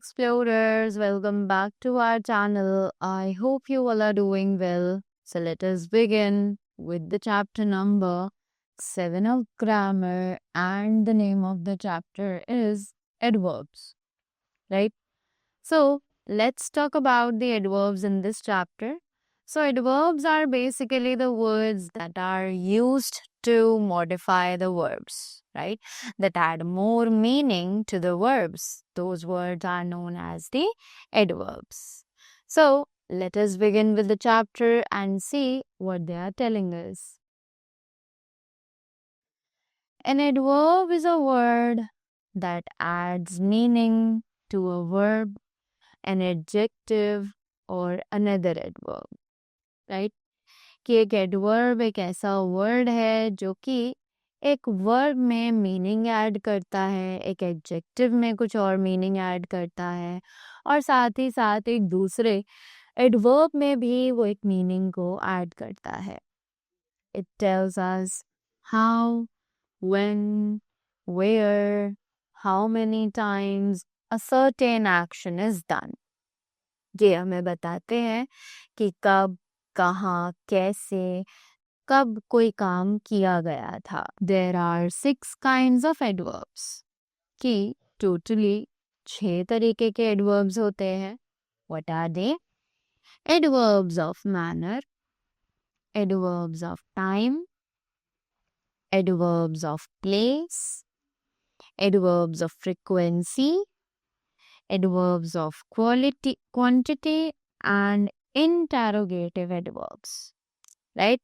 explorers, welcome back to our channel. I hope you all are doing well. So let us begin with the chapter number 7 of grammar, and the name of the chapter is adverbs, right? So let's talk about the adverbs in this chapter. So adverbs are basically the words that are used to modify the verbs, right? That add more meaning to the verbs. Those words are known as the adverbs. So let us begin with the chapter and see what they are telling us. An adverb is a word that adds meaning to a verb, an adjective or another adverb, right? कि एक adverb एक ऐसा word है जो कि एक verb में meaning add करता है, एक एडजेक्टिव में कुछ और मीनिंग ऐड करता है, और साथ ही साथ एक दूसरे एडवर्ब में भी वो एक मीनिंग को ऐड करता है. It tells us how, when, where, how many times a certain action is done. ये हमें बताते हैं कि कब, कहाँ, कैसे, कब कोई काम किया गया था. There are 6 kinds of adverbs कि टोटली 6 तरीके के adverbs होते हैं. What are they? Adverbs of manner, adverbs of time, adverbs of place, adverbs of frequency, adverbs of quantity, and interrogative adverbs, right?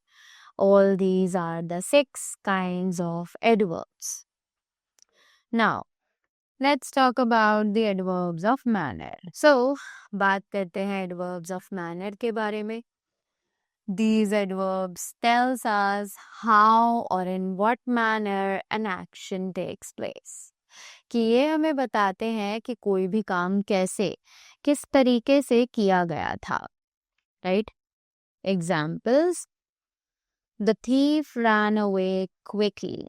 All these are the 6 kinds of adverbs. Now, let's talk about the adverbs of manner. So, बात करते हैं adverbs of manner के बारे में. These adverbs tells us how or in what manner an action takes place. कि ये हमें बताते हैं कि कोई भी काम कैसे, किस तरीके से किया गया था, right? Examples: The thief ran away quickly.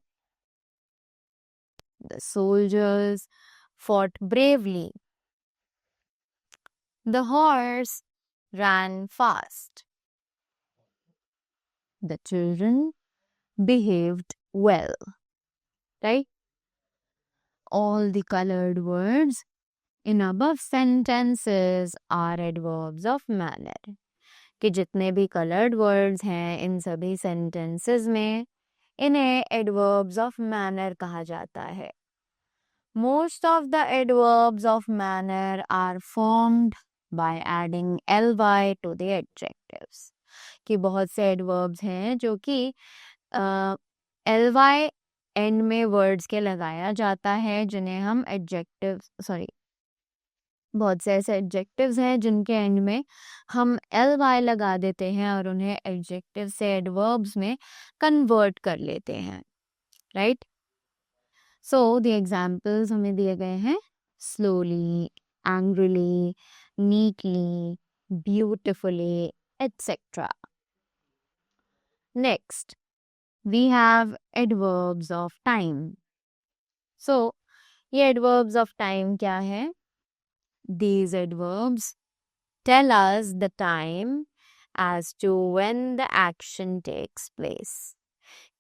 The soldiers fought bravely. The horse ran fast. The children behaved well. Right? All the colored words in above sentences are adverbs of manner. कि जितने भी colored words हैं इन सभी sentences में इन्हें adverbs of manner कहा जाता है. Most of the adverbs of manner are formed by adding ly to the adjectives. कि बहुत से adverbs हैं जो कि ly end में words के लगाया जाता है जिन्हें हम बहुत से ऐसे adjectives हैं जिनके end में हम ly लगा देते हैं और उन्हें adjective से adverbs में convert कर लेते हैं, right? So, the examples हमें दिए गए हैं slowly, angrily, neatly, beautifully, etc. Next, we have adverbs of time. So, ये adverbs of time क्या है? These adverbs tell us the time as to when the action takes place.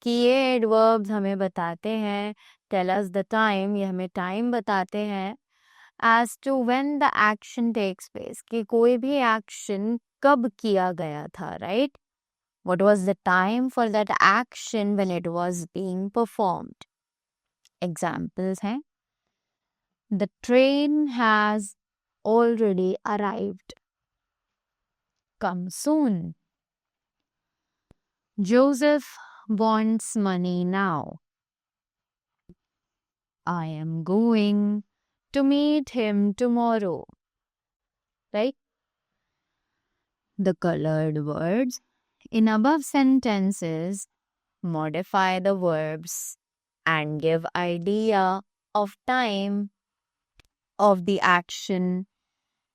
कि ये adverbs हमें बताते हैं, tell us the time, ये हमें time बताते हैं as to when the action takes place, कि कोई भी action कब किया गया था, right? What was the time for that action when it was being performed? Examples हैं The train has already arrived. Come soon. Joseph wants money now. I am going to meet him tomorrow. Right? The colored words in above sentences modify the verbs and give idea of time of the action.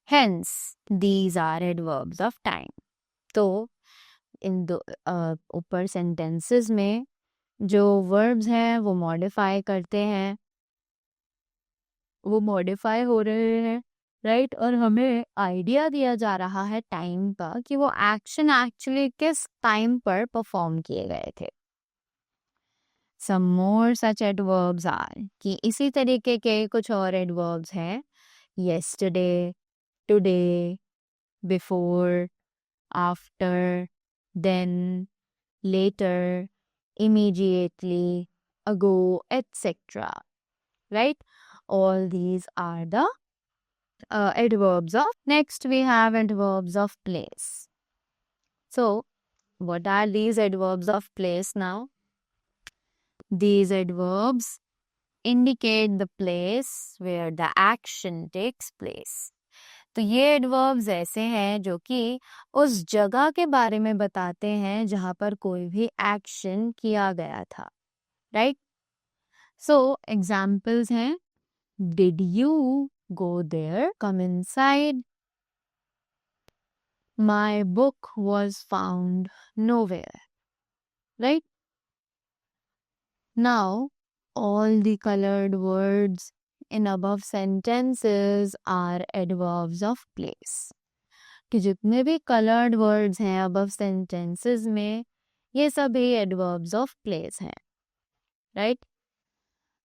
Hence, these are adverbs of time. तो इन दो ऊपर sentences में जो verbs हैं वो modify करते हैं, वो modify हो रहे हैं राइट, और हमें आइडिया दिया जा रहा है टाइम का कि वो एक्शन एक्चुअली किस टाइम पर परफॉर्म किए गए थे. सम मोर सच एडवर्ब्स आर, कि इसी तरीके के कुछ और एडवर्ब्स हैं. yesterday, today, before, after, then, later, immediately, ago, etc. Right? All these are the adverbs of. Next, we have adverbs of place. So, what are these adverbs of place now? These adverbs indicate the place where the action takes place. तो ये adverbs ऐसे हैं जो कि उस जगह के बारे में बताते हैं जहां पर कोई भी एक्शन किया गया था. राइट? सो एग्जाम्पल्स हैं, did you go there, come inside, my book was found nowhere. Right? Now all the colored words in above sentences are adverbs of place. कि जितने भी colored words हैं above sentences में, ये सभी adverbs of place हैं. Right?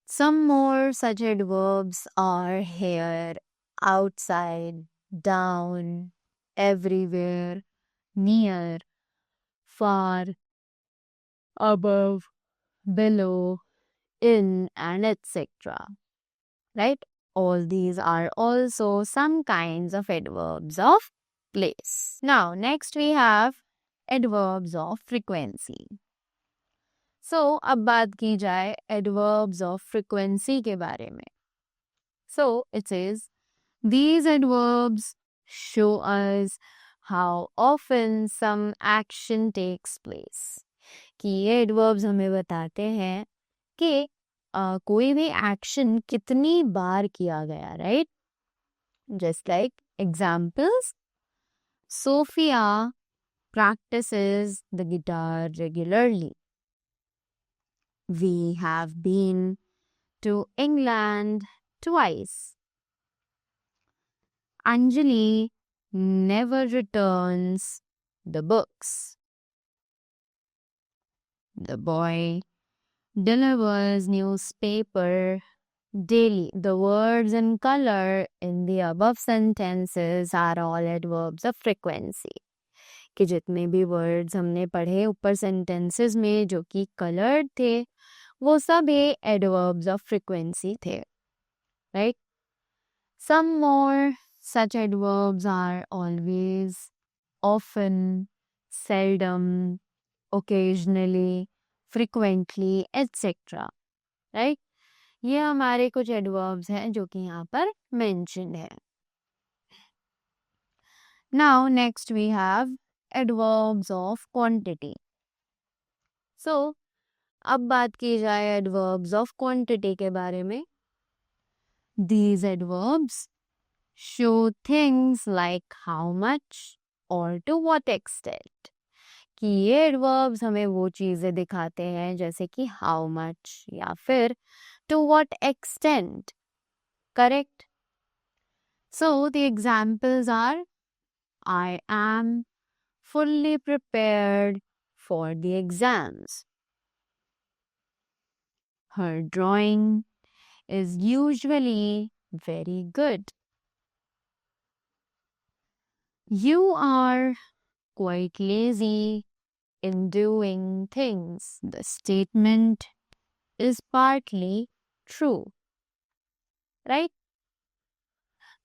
Some more such adverbs are here, outside, down, everywhere, near, far, above, below, in, and etc. Right? All these are also some kinds of adverbs of place. Now, next we have adverbs of frequency. So, अब बात की जाए adverbs of frequency के बारे में. So, it says, these adverbs show us how often some action takes place. कि ये adverbs हमें बताते हैं कि कोई भी एक्शन कितनी बार किया गया. Right? Just like examples, Sophia practices the guitar regularly. We have been to England twice. Anjali never returns the books. The boy delivers newspaper daily. The words in color in the above sentences are all adverbs of frequency. कि जितने भी words हमने पढ़े ऊपर sentences में जो कि coloured थे, वो सभी एडवर्ब्स ऑफ फ्रीक्वेंसी थे. Right? Some more such adverbs are always, often, seldom, occasionally, frequently, etcetera. Right? ये हमारे कुछ एडवर्ब्स हैं जो कि यहाँ पर मेंशन्ड है. Now next we have adverbs of quantity. So, अब बात की जाए adverbs of quantity के बारे में. These adverbs show things like how much or to what extent. कि ये adverbs हमें वो चीज़ें दिखाते हैं जैसे कि how much या फिर to what extent. Correct? So, the examples are, I am fully prepared for the exams. Her drawing is usually very good. You are quite lazy in doing things. The statement is partly true. Right?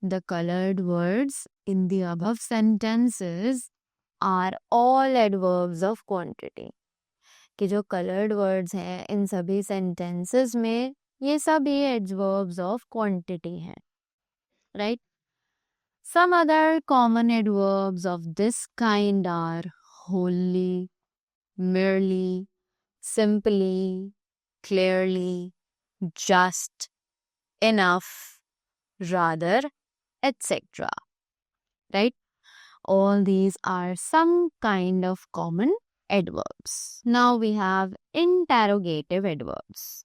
The colored words in the above sentences are all adverbs of quantity. कि जो colored words हैं इन सभी sentences में ये सभी adverbs of quantity हैं. Right? Some other common adverbs of this kind are wholly, merely, simply, clearly, just, enough, rather, etc. Right? All these are some kind of common adverbs. Now we have interrogative adverbs.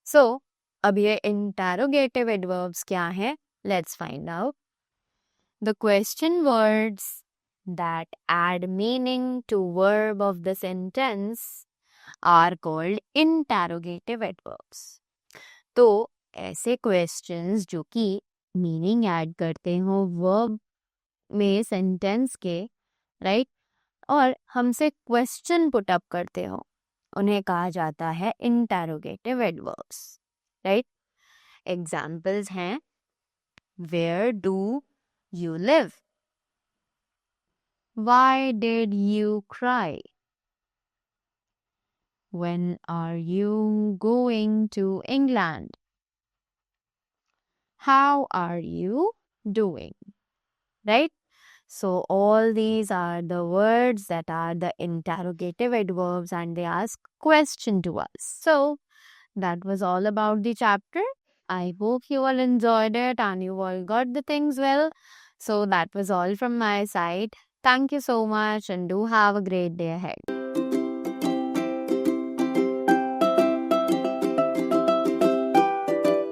So, अब ये interrogative adverbs क्या हैं? Let's find out. The question words that add meaning to verb of the sentence are called interrogative adverbs. तो ऐसे questions जो कि meaning add करते हो वर्ब में सेंटेंस के, राइट, और हमसे क्वेश्चन पुट अप करते हो, उन्हें कहा जाता है इंटरोगेटिव एडवर्ब्स, राइट. एग्जाम्पल्स हैं where do you live, why did you cry, when are you going to England, how are you doing, right. So all these are the words that are the interrogative adverbs and they ask question to us. So that was all about the chapter. I hope you all enjoyed it and you all got the things well. So that was all from my side. Thank you so much and do have a great day ahead.